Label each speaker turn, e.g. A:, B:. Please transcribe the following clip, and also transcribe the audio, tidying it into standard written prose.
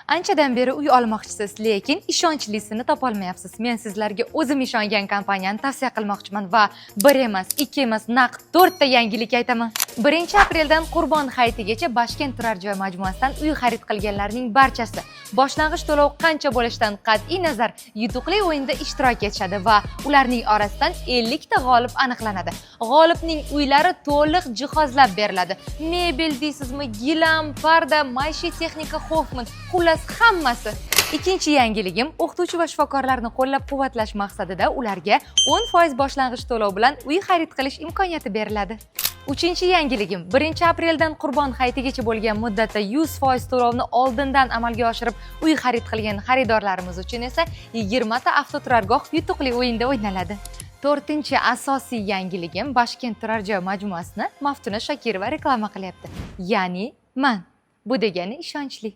A: Anchadan beri uy olmoqchisiz, lekin ishonchlisini topolmayapsiz. Men sizlarga o'zim ishongan kompaniyani tavsiya qilmoqchiman va bir emas, ikki emas, naqd 4 ta yangilik aytaman. 1-apreldan Qurbon hayitigacha Bashkent turar joy majmuasidan uy xarid qilganlarning barchasi boshlang'ich to'lov qancha bo'lishidan qat'iy nazar yutuqli o'yinda ishtirok etishadi va ularning orasidan 50 ta g'olib aniqlanadi. G'olibning uylari to'liq jihozlab beriladi. Mebel deysizmi, gilam, parda, maishiy texnika, Hoffman, xullas hammasi. Ikkinchi yangiligim, o'qituvchi va shifokorlarni qo'llab-quvvatlash maqsadida ularga 10% boshlang'ich to'lov bilan uy xarid qilish imkoniyati beriladi. Uchinchi yangiligim, 1-apreldan Qurbon hayitigacha bo'lgan muddatda 100% to'lovni oldindan amalga oshirib uy xarid qilgan xaridorlarimiz uchun esa 20 ta avtoturargoh yutuqli o'yinda o'ynaladi. To'rtinchi asosiy yangiligim, Bashkent turar joy majmuasini Maftuna Shakirova reklama qilyapti. Ya'ni men. Bu degani ishonchli.